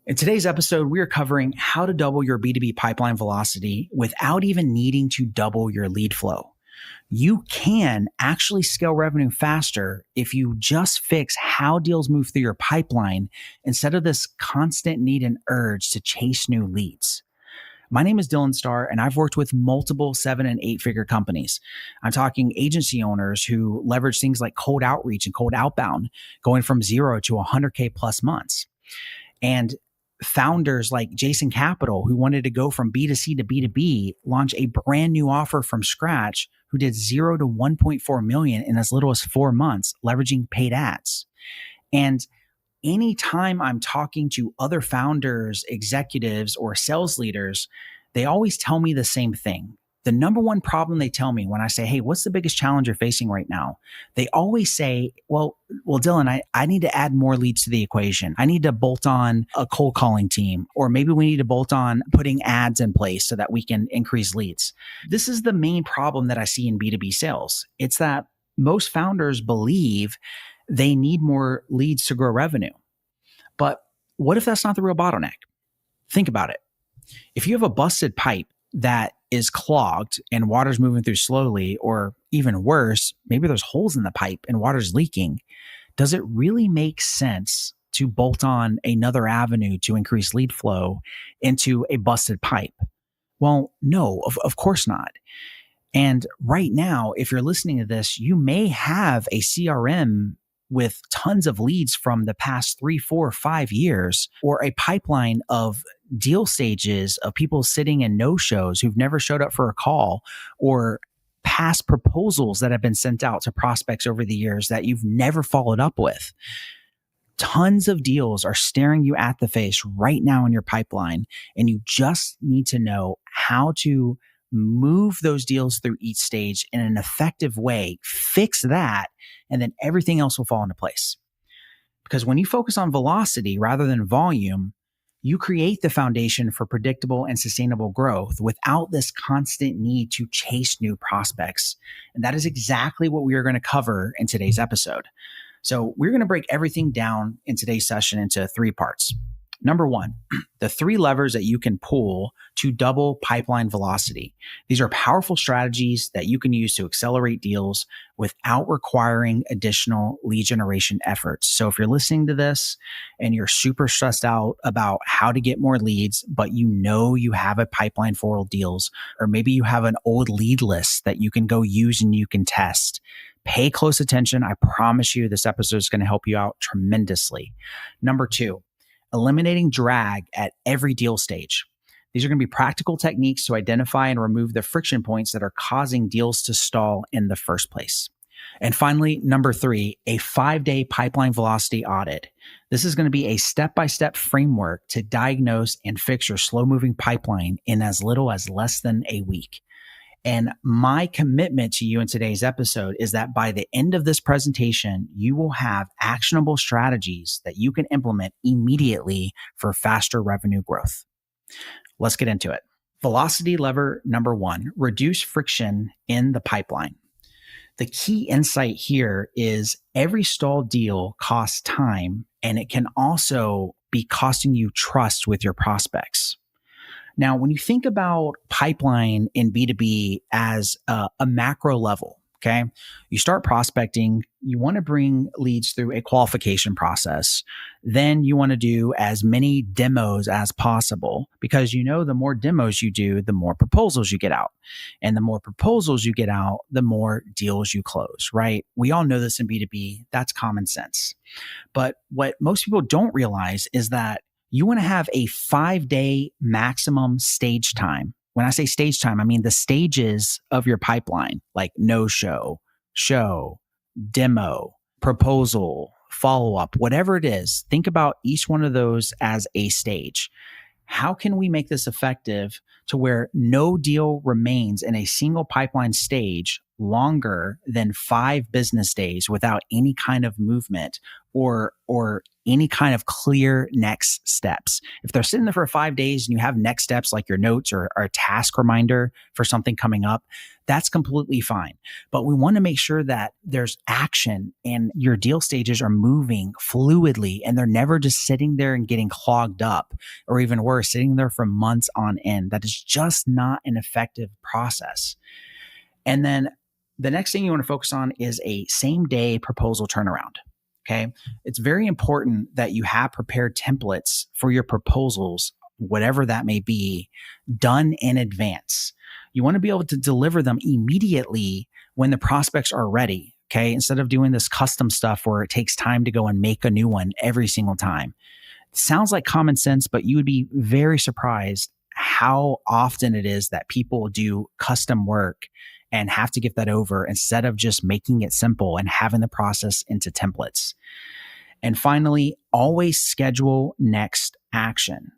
In today's episode, we are covering how to double your B2B pipeline velocity without even needing to double your lead flow. You can actually scale revenue faster if you just fix how deals move through your pipeline instead of this constant need and urge to chase new leads. My name is Dylan Starr, and I've worked with multiple 7 and 8 figure companies. I'm talking agency owners who leverage things like cold outreach and cold outbound, going from 0 to 100K plus months. And founders like Jason Capital, who wanted to go from B2C to B2B, launch a brand new offer from scratch, who did 0 to 1.4 million in as little as 4 months, leveraging paid ads. And anytime I'm talking to other founders, executives, or sales leaders, they always tell me the same thing. The number one problem they tell me when I say, hey, what's the biggest challenge you're facing right now? They always say, well, Dylan, I need to add more leads to the equation. I need to bolt on a cold calling team, or maybe we need to bolt on putting ads in place so that we can increase leads. This is the main problem that I see in B2B sales. It's that most founders believe they need more leads to grow revenue. But what if that's not the real bottleneck? Think about it. If you have a busted pipe that is clogged and water's moving through slowly, or even worse, maybe there's holes in the pipe and water's leaking, does it really make sense to bolt on another avenue to increase lead flow into a busted pipe? Well, no, of course not. And right now, if you're listening to this, you may have a CRM with tons of leads from the past 3, 4, 5 years, or a pipeline of deal stages of people sitting in no-shows who've never showed up for a call, or past proposals that have been sent out to prospects over the years that you've never followed up with. Tons of deals are staring you at the face right now in your pipeline, and you just need to know how to move those deals through each stage in an effective way, fix that, and then everything else will fall into place. Because when you focus on velocity rather than volume, you create the foundation for predictable and sustainable growth without this constant need to chase new prospects. And that is exactly what we are going to cover in today's episode. So we're going to break everything down in today's session into 3 parts. Number 1, the 3 levers that you can pull to double pipeline velocity. These are powerful strategies that you can use to accelerate deals without requiring additional lead generation efforts. So if you're listening to this and you're super stressed out about how to get more leads, but you know you have a pipeline for old deals, or maybe you have an old lead list that you can go use and you can test, pay close attention. I promise you this episode is going to help you out tremendously. Number 2, eliminating drag at every deal stage. These are going to be practical techniques to identify and remove the friction points that are causing deals to stall in the first place. And finally, number 3, a 5-day pipeline velocity audit. This is going to be a step-by-step framework to diagnose and fix your slow-moving pipeline in as little as less than a week. And my commitment to you in today's episode is that by the end of this presentation, you will have actionable strategies that you can implement immediately for faster revenue growth. Let's get into it. Velocity lever number 1, reduce friction in the pipeline. The key insight here is every stalled deal costs time, and it can also be costing you trust with your prospects. Now, when you think about pipeline in B2B as a macro level, okay, you start prospecting, you want to bring leads through a qualification process. Then you want to do as many demos as possible, because you know the more demos you do, the more proposals you get out. And the more proposals you get out, the more deals you close, right? We all know this in B2B. That's common sense. But what most people don't realize is that you want to have a 5-day maximum stage time. When I say stage time, I mean the stages of your pipeline, like no-show, show, demo, proposal, follow-up, whatever it is. Think about each one of those as a stage. How can we make this effective to where no deal remains in a single pipeline stage longer than 5 business days without any kind of movement or any kind of clear next steps. If they're sitting there for 5 days and you have next steps like your notes or a task reminder for something coming up, that's completely fine. But we want to make sure that there's action and your deal stages are moving fluidly and they're never just sitting there and getting clogged up, or even worse, sitting there for months on end. That is just not an effective process. And then the next thing you want to focus on is a same day proposal turnaround. Okay. It's very important that you have prepared templates for your proposals, whatever that may be, done in advance. You want to be able to deliver them immediately when the prospects are ready. Okay. Instead of doing this custom stuff where it takes time to go and make a new one every single time. It sounds like common sense, but you would be very surprised how often it is that people do custom work and have to give that over instead of just making it simple and having the process into templates. And finally, always schedule next action.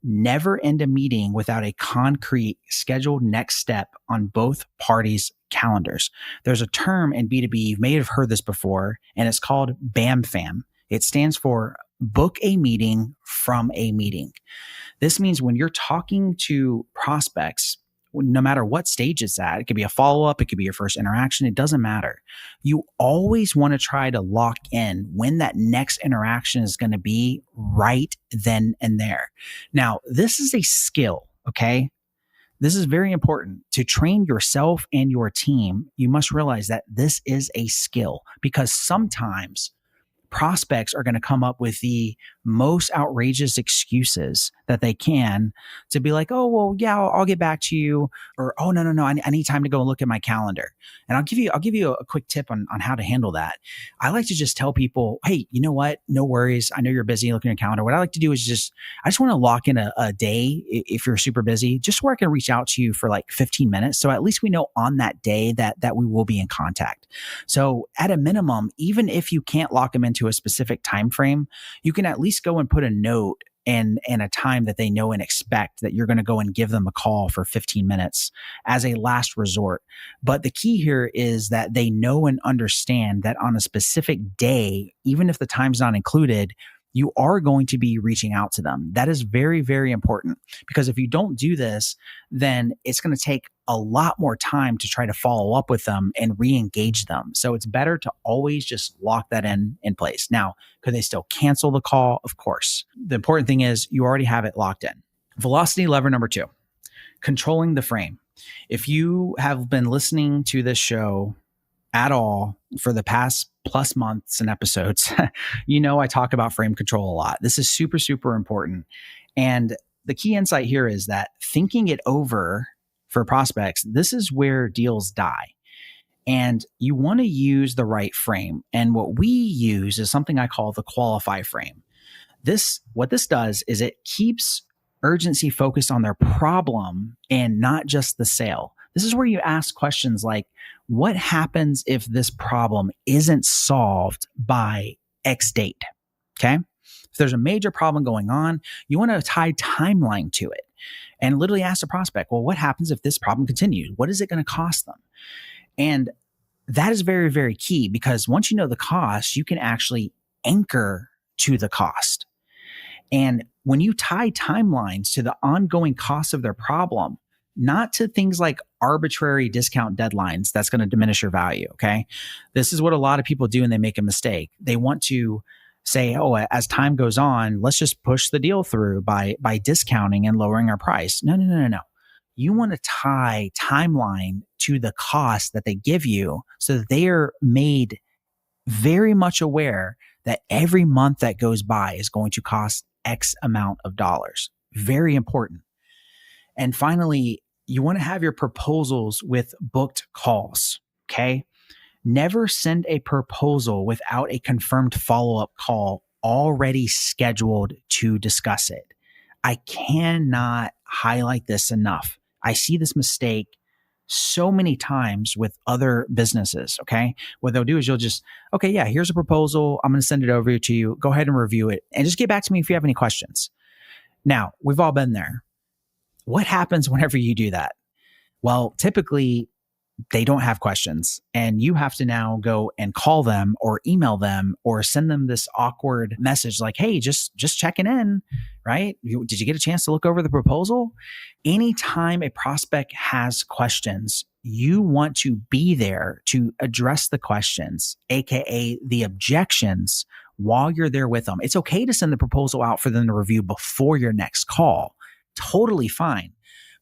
Never end a meeting without a concrete scheduled next step on both parties' calendars. There's a term in B2B, you may have heard this before, and it's called BAMFAM. It stands for book a meeting from a meeting. This means when you're talking to prospects, no matter what stage it's at, it could be a follow-up, it could be your first interaction, it doesn't matter. You always want to try to lock in when that next interaction is going to be right then and there. Now, this is a skill, okay? This is very important. To train yourself and your team, you must realize that this is a skill, because sometimes prospects are going to come up with the most outrageous excuses that they can to be like, oh, well, yeah, I'll get back to you. Or, oh, no, I need time to go and look at my calendar. And I'll give you a quick tip on how to handle that. I like to just tell people, hey, you know what? No worries. I know you're busy looking at your calendar. What I like to do is I just want to lock in a day if you're super busy, just where I can reach out to you for like 15 minutes. So at least we know on that day that we will be in contact. So at a minimum, even if you can't lock them into a specific time frame, you can at least go and put a note and a time that they know and expect that you're going to go and give them a call for 15 minutes as a last resort. But the key here is that they know and understand that on a specific day, even if the time's not included, you are going to be reaching out to them. That is very, very important, because if you don't do this, then it's going to take a lot more time to try to follow up with them and re-engage them. So it's better to always just lock that in place. Now, could they still cancel the call? Of course. The important thing is you already have it locked in. Velocity lever number 2, controlling the frame. If you have been listening to this show at all for the past plus months and episodes, you know I talk about frame control a lot. This is super, super important. And the key insight here is that thinking it over for prospects, this is where deals die. And you want to use the right frame. And what we use is something I call the qualify frame. What this does is it keeps urgency focused on their problem and not just the sale. This is where you ask questions like, what happens if this problem isn't solved by X date? Okay. If there's a major problem going on, you want to tie timeline to it and literally ask the prospect, well, what happens if this problem continues? What is it going to cost them? And that is very, very key, because once you know the cost, you can actually anchor to the cost. And when you tie timelines to the ongoing cost of their problem, not to things like arbitrary discount deadlines, that's going to diminish your value. Okay. This is what a lot of people do, and they make a mistake. They want to say, oh, as time goes on, let's just push the deal through by discounting and lowering our price. No. You want to tie timeline to the cost that they give you, so that they are made very much aware that every month that goes by is going to cost X amount of dollars. Very important. And finally, you want to have your proposals with booked calls. Okay. Never send a proposal without a confirmed follow-up call already scheduled to discuss it. I cannot highlight this enough. I see this mistake so many times with other businesses. Okay. What they'll do is you'll just, okay, yeah, here's a proposal. I'm going to send it over to you. Go ahead and review it and just get back to me if you have any questions. Now, we've all been there. What happens whenever you do that? Well, typically they don't have questions, and you have to now go and call them or email them or send them this awkward message like, hey, just checking in, right? Did you get a chance to look over the proposal? Anytime a prospect has questions, you want to be there to address the questions, aka the objections, while you're there with them. It's okay to send the proposal out for them to review before your next call. Totally fine.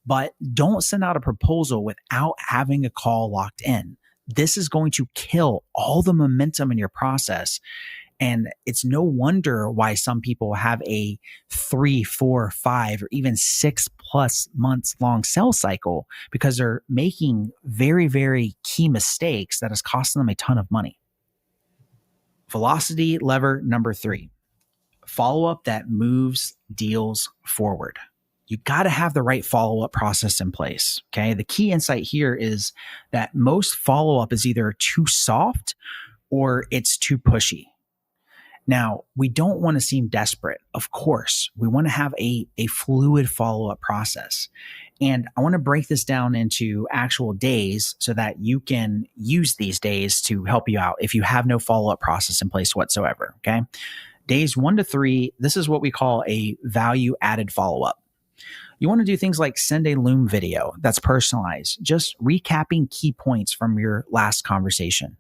But don't send out a proposal without having a call locked in. This is going to kill all the momentum in your process. And it's no wonder why some people have a 3, 4, 5, or even 6+ months long sales cycle, because they're making very, very key mistakes that is costing them a ton of money. Velocity lever number 3, follow-up that moves deals forward. You got to have the right follow-up process in place. Okay. The key insight here is that most follow-up is either too soft or it's too pushy. Now, we don't want to seem desperate. Of course, we want to have a fluid follow-up process. And I want to break this down into actual days so that you can use these days to help you out if you have no follow-up process in place whatsoever. Okay. Days 1 to 3, this is what we call a value-added follow-up. You want to do things like send a Loom video that's personalized, just recapping key points from your last conversation.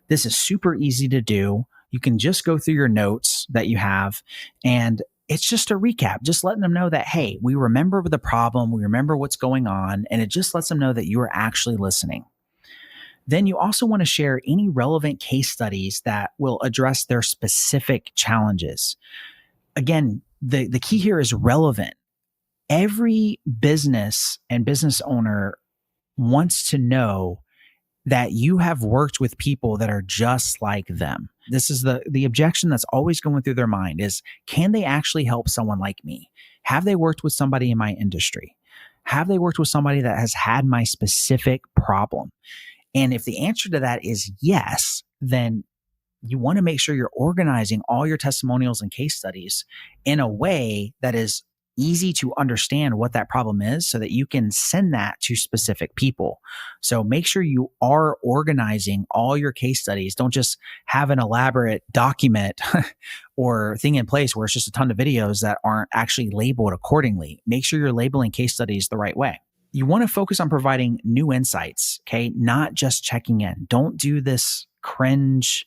This is super easy to do. You can just go through your notes that you have, and it's just a recap, just letting them know that, hey, we remember the problem, we remember what's going on, and it just lets them know that you are actually listening. Then you also want to share any relevant case studies that will address their specific challenges. Again, the key here is relevant. Every business and business owner wants to know that you have worked with people that are just like them. This is the objection that's always going through their mind is, can they actually help someone like me? Have they worked with somebody in my industry? Have they worked with somebody that has had my specific problem? And if the answer to that is yes, then you want to make sure you're organizing all your testimonials and case studies in a way that is easy to understand what that problem is so that you can send that to specific people. So make sure you are organizing all your case studies. Don't just have an elaborate document or thing in place where it's just a ton of videos that aren't actually labeled accordingly. Make sure you're labeling case studies the right way. You want to focus on providing new insights, okay? Not just checking in. Don't do this cringe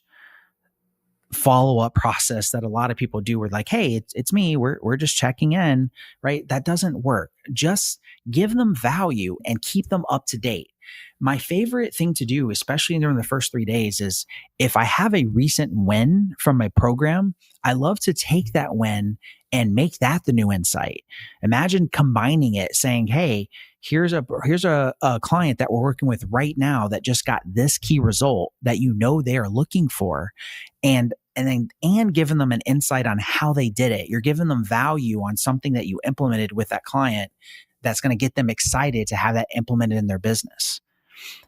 follow-up process that a lot of people do. We're like, hey, it's me. We're just checking in, right? That doesn't work. Just give them value and keep them up to date. My favorite thing to do, especially during the first 3 days, is if I have a recent win from my program, I love to take that win and make that the new insight. Imagine combining it, saying, hey, here's a client that we're working with right now that just got this key result that you know they are looking for, and giving them an insight on how they did it. You're giving them value on something that you implemented with that client that's going to get them excited to have that implemented in their business,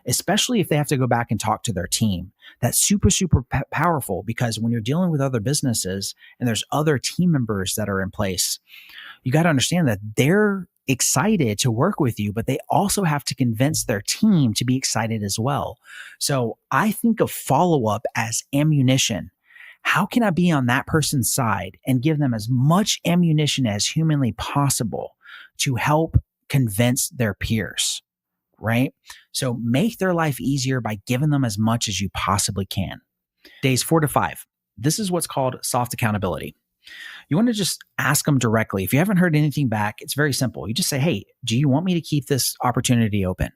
especially if they have to go back and talk to their team. That's super, super powerful, because when you're dealing with other businesses and there's other team members that are in place, you got to understand that they're excited to work with you, but they also have to convince their team to be excited as well. So I think of follow-up as ammunition. How can I be on that person's side and give them as much ammunition as humanly possible to help convince their peers, right? So make their life easier by giving them as much as you possibly can. Days 4 to 5. This is what's called soft accountability. You want to just ask them directly. If you haven't heard anything back, it's very simple. You just say, hey, do you want me to keep this opportunity open?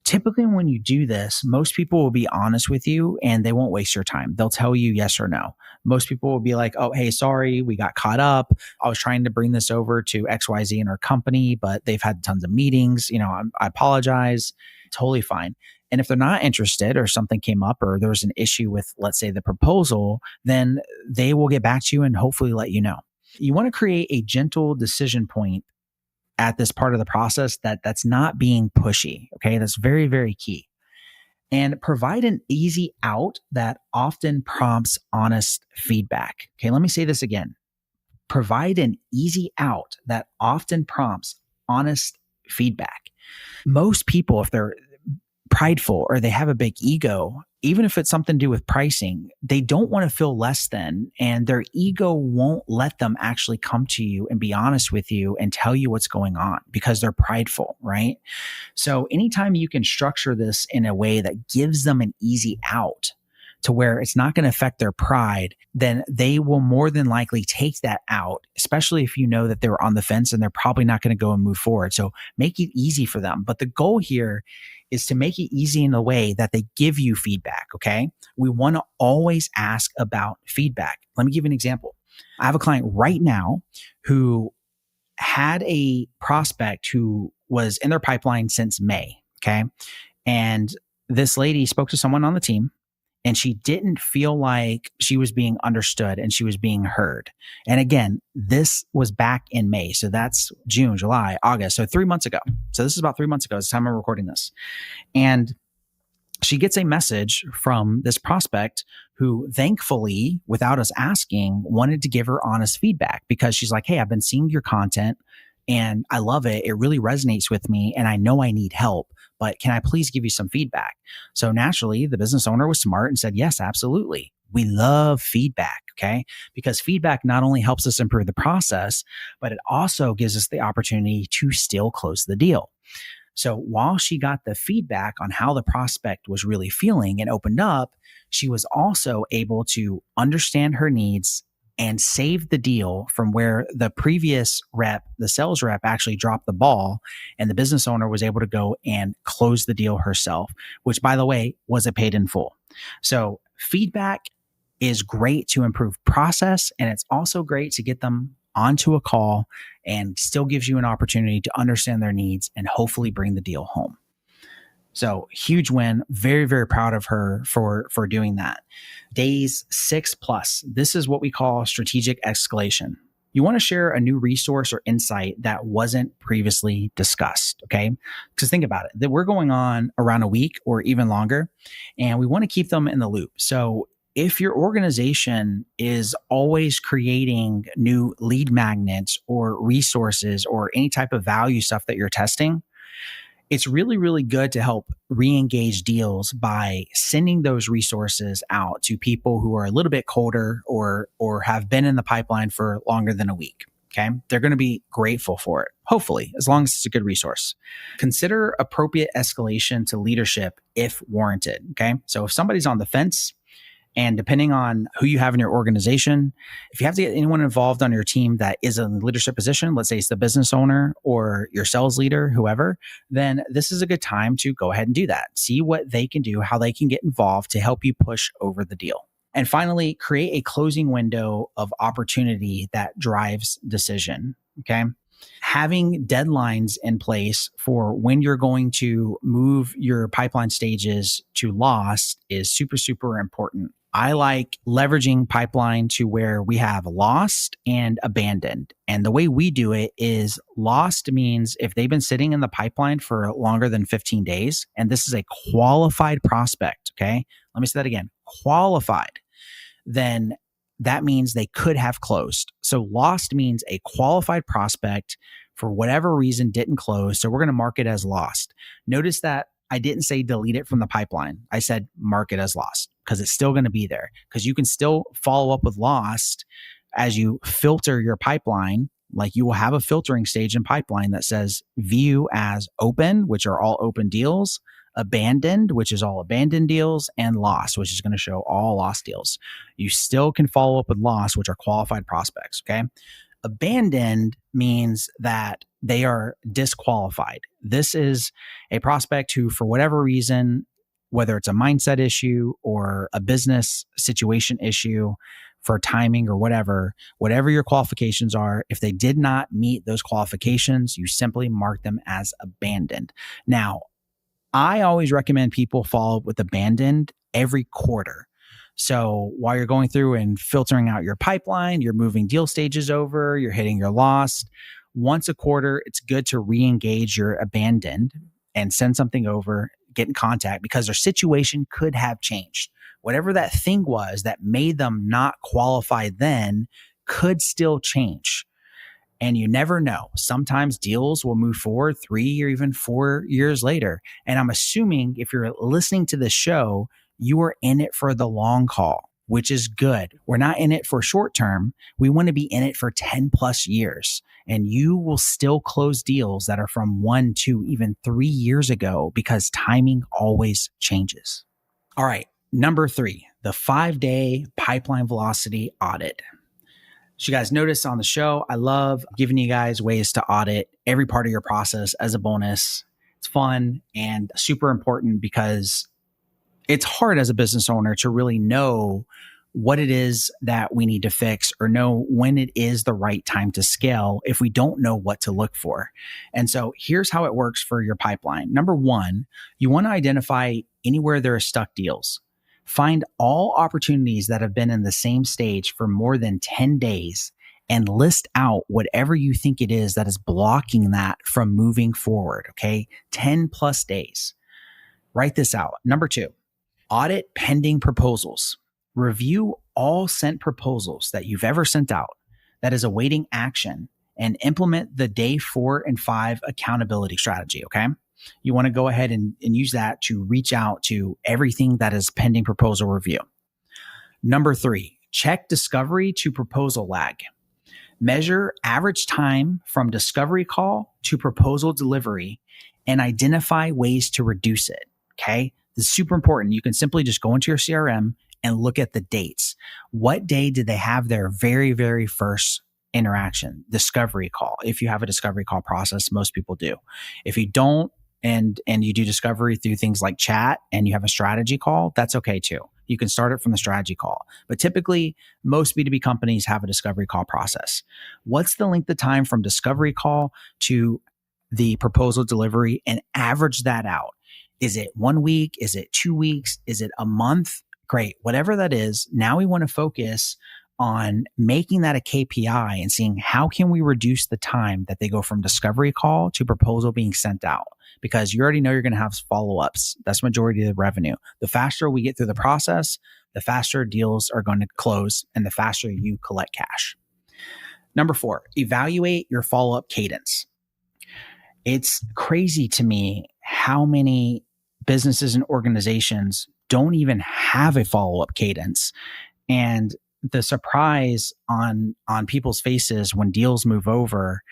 Typically, when you do this, most people will be honest with you and they won't waste your time. They'll tell you yes or no. Most people will be like, oh, hey, sorry, we got caught up. I was trying to bring this over to XYZ in our company, but they've had tons of meetings. I apologize. Totally fine. And if they're not interested, or something came up, or there's an issue with, let's say, the proposal, then they will get back to you and hopefully let you know. You want to create a gentle decision point at this part of the process that's not being pushy. Okay. That's very, very key. And provide an easy out that often prompts honest feedback. Okay. Let me say this again. Provide an easy out that often prompts honest feedback. Most people, if they're prideful or they have a big ego, even if it's something to do with pricing, they don't want to feel less than, and their ego won't let them actually come to you and be honest with you and tell you what's going on because they're prideful, right? So anytime you can structure this in a way that gives them an easy out to where it's not going to affect their pride, then they will more than likely take that out, especially if you know that they're on the fence and they're probably not going to go and move forward. So make it easy for them. But the goal here is to make it easy in a way that they give you feedback, okay? We want to always ask about feedback. Let me give you an example. I have a client right now who had a prospect who was in their pipeline since May, okay? And this lady spoke to someone on the team and she didn't feel like she was being understood and she was being heard. And again, this was back in May. So that's June, July, August. So 3 months ago. So this is about 3 months ago. It's the time I'm recording this. And she gets a message from this prospect who thankfully, without us asking, wanted to give her honest feedback because she's like, hey, I've been seeing your content and I love it. It really resonates with me and I know I need help, but can I please give you some feedback? So naturally, the business owner was smart and said, yes, absolutely. We love feedback, okay? Because feedback not only helps us improve the process, but it also gives us the opportunity to still close the deal. So while she got the feedback on how the prospect was really feeling and opened up, she was also able to understand her needs and save the deal from where the previous rep, the sales rep, actually dropped the ball and the business owner was able to go and close the deal herself, which by the way, was a paid in full. So feedback is great to improve process, and it's also great to get them onto a call and still gives you an opportunity to understand their needs and hopefully bring the deal home. So huge win. Very, very proud of her for doing that. Days 6+. This is what we call strategic escalation. You want to share a new resource or insight that wasn't previously discussed. Okay. Because think about it, that we're going on around a week or even longer, and we want to keep them in the loop. So if your organization is always creating new lead magnets or resources or any type of value stuff that you're testing, it's really, really good to help re-engage deals by sending those resources out to people who are a little bit colder or have been in the pipeline for longer than a week. Okay. They're going to be grateful for it, hopefully, as long as it's a good resource. Consider appropriate escalation to leadership if warranted. Okay. So if somebody's on the fence, and depending on who you have in your organization, if you have to get anyone involved on your team that is in a leadership position, let's say it's the business owner or your sales leader, whoever, then this is a good time to go ahead and do that. See what they can do, how they can get involved to help you push over the deal. And finally, create a closing window of opportunity that drives decision. Okay. Having deadlines in place for when you're going to move your pipeline stages to lost is super, super important. I like leveraging pipeline to where we have lost and abandoned. And the way we do it is lost means if they've been sitting in the pipeline for longer than 15 days, and this is a qualified prospect, okay? Let me say that again, qualified, then that means they could have closed. So lost means a qualified prospect for whatever reason didn't close. So we're going to mark it as lost. Notice that I didn't say delete it from the pipeline. I said mark it as lost because it's still going to be there, because you can still follow up with lost as you filter your pipeline. Like you will have a filtering stage in pipeline that says view as open, which are all open deals, abandoned, which is all abandoned deals, and lost, which is going to show all lost deals. You still can follow up with lost, which are qualified prospects. Okay. Abandoned means that they are disqualified. This is a prospect who, for whatever reason, whether it's a mindset issue or a business situation issue for timing or whatever your qualifications are, if they did not meet those qualifications, you simply mark them as abandoned. Now, I always recommend people follow up with abandoned every quarter. So while you're going through and filtering out your pipeline, you're moving deal stages over, you're hitting your lost, once a quarter, it's good to re-engage your abandoned and send something over, get in contact, because their situation could have changed. Whatever that thing was that made them not qualify then could still change. And you never know. Sometimes deals will move forward 3 or even 4 years later. And I'm assuming if you're listening to this show, you are in it for the long haul, which is good. We're not in it for short term. We want to be in it for 10 plus years. And you will still close deals that are from 1, 2, even 3 years ago because timing always changes. All right. Number 3, the 5-day pipeline velocity audit. So you guys notice on the show, I love giving you guys ways to audit every part of your process as a bonus. It's fun and super important because it's hard as a business owner to really know what it is that we need to fix or know when it is the right time to scale if we don't know what to look for. And so here's how it works for your pipeline. Number 1, you want to identify anywhere there are stuck deals. Find all opportunities that have been in the same stage for more than 10 days and list out whatever you think it is that is blocking that from moving forward. Okay. 10 plus days. Write this out. Number 2, audit pending proposals. Review all sent proposals that you've ever sent out that is awaiting action and implement the day 4 and 5 accountability strategy. Okay. You want to go ahead and use that to reach out to everything that is pending proposal review. Number 3, check discovery to proposal lag. Measure average time from discovery call to proposal delivery and identify ways to reduce it. Okay. This is super important. You can simply just go into your CRM and look at the dates. What day did they have their very, very first interaction, discovery call? If you have a discovery call process, most people do. If you don't, and you do discovery through things like chat and you have a strategy call, that's okay too. You can start it from the strategy call. But typically, most B2B companies have a discovery call process. What's the length of time from discovery call to the proposal delivery and average that out? Is it 1 week? Is it 2 weeks? Is it a month? Great. Whatever that is, now we want to focus on making that a KPI and seeing how can we reduce the time that they go from discovery call to proposal being sent out. Because you already know you're going to have follow-ups. That's majority of the revenue. The faster we get through the process, the faster deals are going to close and the faster you collect cash. Number 4, evaluate your follow-up cadence. It's crazy to me how many businesses and organizations don't even have a follow-up cadence. And the surprise on people's faces when deals move over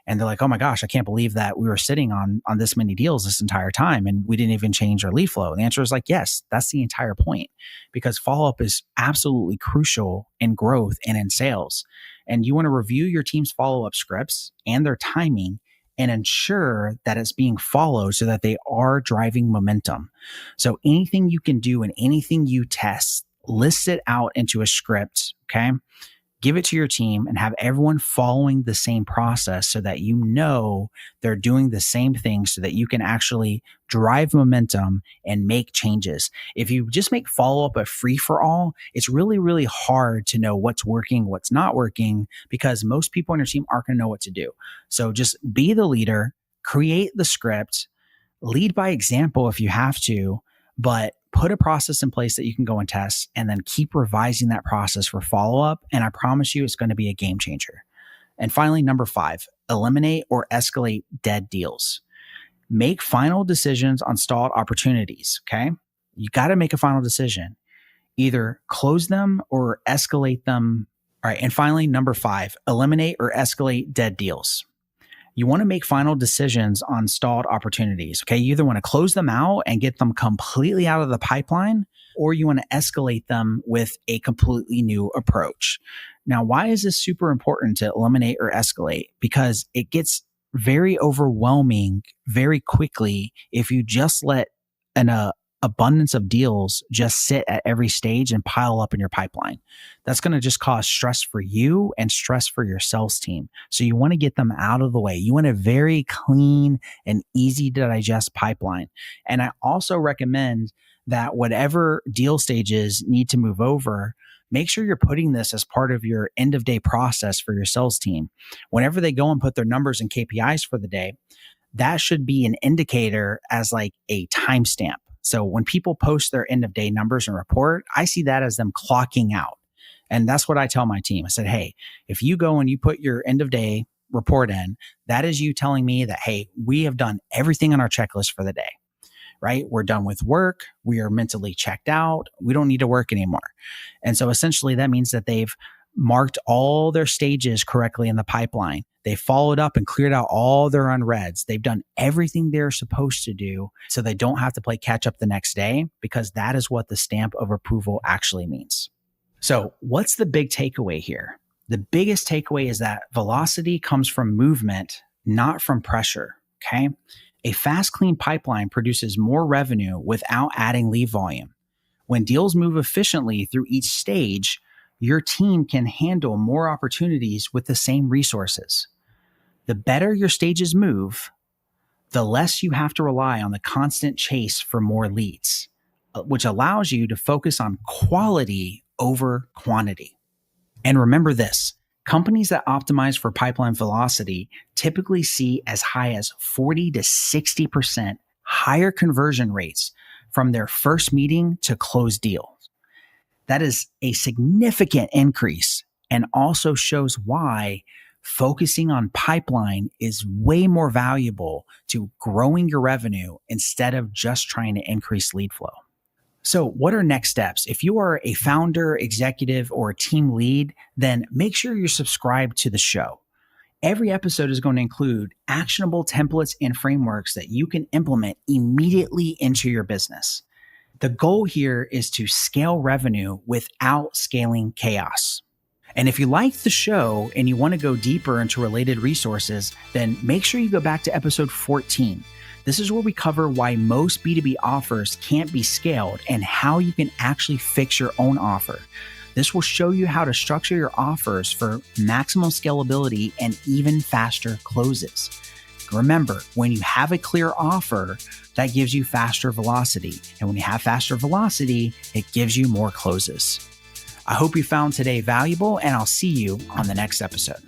and they're like, oh my gosh, I can't believe that we were sitting on this many deals this entire time and we didn't even change our lead flow. And the answer is like, yes, that's the entire point, because follow-up is absolutely crucial in growth and in sales. And you want to review your team's follow-up scripts and their timing and ensure that it's being followed so that they are driving momentum. So anything you can do and anything you test, list it out into a script, okay? Give it to your team and have everyone following the same process so that you know they're doing the same thing so that you can actually drive momentum and make changes. If you just make follow-up a free-for-all, it's really, really hard to know what's working, what's not working, because most people on your team aren't going to know what to do. So just be the leader, create the script, lead by example if you have to, but put a process in place that you can go and test and then keep revising that process for follow-up. And I promise you, it's going to be a game changer. And finally, number 5, eliminate or escalate dead deals. Make final decisions on stalled opportunities. Okay. You got to make a final decision, either close them or escalate them. All right. And finally, number 5, eliminate or escalate dead deals. You want to make final decisions on stalled opportunities. Okay. You either want to close them out and get them completely out of the pipeline, or you want to escalate them with a completely new approach. Now, why is this super important to eliminate or escalate? Because it gets very overwhelming very quickly if you just let an abundance of deals just sit at every stage and pile up in your pipeline. That's going to just cause stress for you and stress for your sales team. So you want to get them out of the way. You want a very clean and easy to digest pipeline. And I also recommend that whatever deal stages need to move over, make sure you're putting this as part of your end of day process for your sales team. Whenever they go and put their numbers and KPIs for the day, that should be an indicator as like a timestamp. So when people post their end of day numbers and report, I see that as them clocking out. And that's what I tell my team. I said, hey, if you go and you put your end of day report in, that is you telling me that, hey, we have done everything on our checklist for the day, right? We're done with work. We are mentally checked out. We don't need to work anymore. And so essentially that means that they've marked all their stages correctly in the pipeline. They followed up and cleared out all their unreads. They've done everything they're supposed to do so they don't have to play catch up the next day, because that is what the stamp of approval actually means. So what's the big takeaway here? The biggest takeaway is that velocity comes from movement, not from pressure. Okay. A fast, clean pipeline produces more revenue without adding lead volume. When deals move efficiently through each stage, your team can handle more opportunities with the same resources. The better your stages move, the less you have to rely on the constant chase for more leads, which allows you to focus on quality over quantity. And remember this, companies that optimize for pipeline velocity typically see as high as 40 to 60% higher conversion rates from their first meeting to close deal. That is a significant increase, and also shows why focusing on pipeline is way more valuable to growing your revenue instead of just trying to increase lead flow. So what are next steps? If you are a founder, executive, or a team lead, then make sure you're subscribed to the show. Every episode is going to include actionable templates and frameworks that you can implement immediately into your business. The goal here is to scale revenue without scaling chaos. And if you like the show and you want to go deeper into related resources, then make sure you go back to episode 14. This is where we cover why most B2B offers can't be scaled and how you can actually fix your own offer. This will show you how to structure your offers for maximum scalability and even faster closes. Remember, when you have a clear offer, that gives you faster velocity. And when you have faster velocity, it gives you more closes. I hope you found today valuable, and I'll see you on the next episode.